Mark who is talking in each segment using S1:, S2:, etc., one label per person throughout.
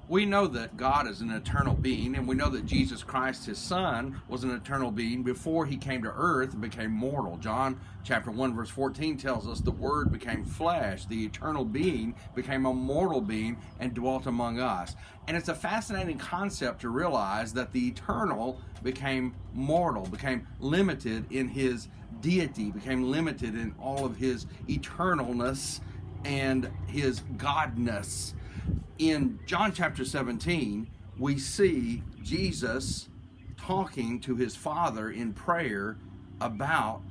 S1: We know that God is an eternal being, and we know that Jesus Christ, his son, was an eternal being before he came to earth and became mortal. John chapter 1 verse 14 tells us the Word became flesh. The eternal being became a mortal being and dwelt among us. And it's a fascinating concept to realize that the eternal became mortal, became limited in his deity, became limited in all of his eternalness and his godness. In John chapter 17, we see Jesus talking to his Father in prayer about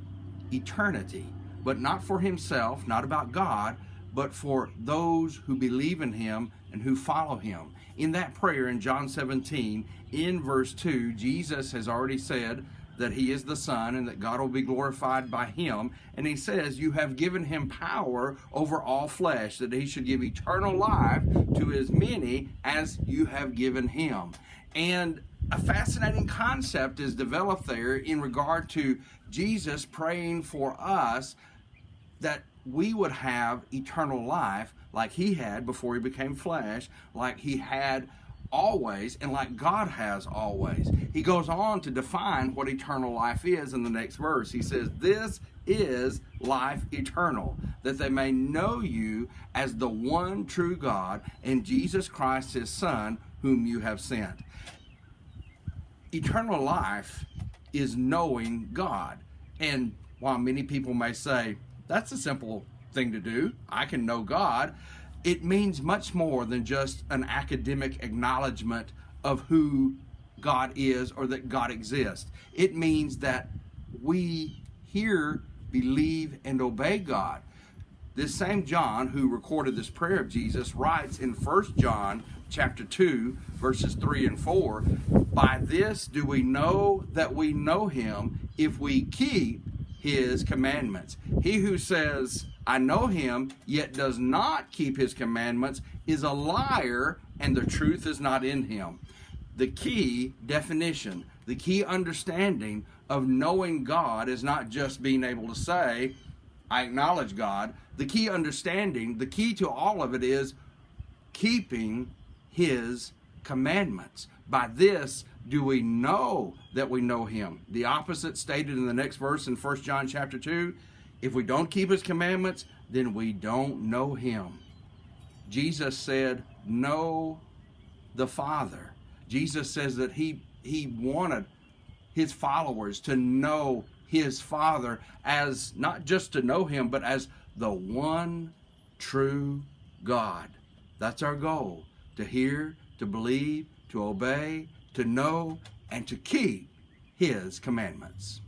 S1: eternity, but not for himself, not about God, but for those who believe in him and who follow him. In that prayer in John 17, in verse 2, Jesus has already said that he is the Son and that God will be glorified by him. And he says, you have given him power over all flesh, that he should give eternal life to as many as you have given him. And a fascinating concept is developed there in regard to Jesus praying for us that we would have eternal life like he had before he became flesh, like he had always, and like God has always. He goes on to define what eternal life is in the next verse. He says, this is life eternal, that they may know you as the one true God and Jesus Christ his Son, whom you have sent. Eternal life is knowing God. And while many people may say, that's a simple thing to do, I can know God, it means much more than just an academic acknowledgement of who God is or that God exists. It means that we hear, believe, and obey God. This same John, who recorded this prayer of Jesus, writes in 1 John chapter 2, verses 3 and 4, by this do we know that we know him if we keep his commandments. He who says, I know him, yet does not keep his commandments, is a liar, and the truth is not in him. The key definition, the key understanding of knowing God is not just being able to say, I acknowledge God. The key understanding, the key to all of it is keeping his commandments. By this do we know that we know him. The opposite stated in the next verse in 1 John chapter 2. If we don't keep his commandments, then we don't know him. Jesus said, know the Father. Jesus says that he wanted his followers to know his Father as not just to know him, but as the one true God. That's our goal, to hear, to believe, to obey, to know, and to keep his commandments.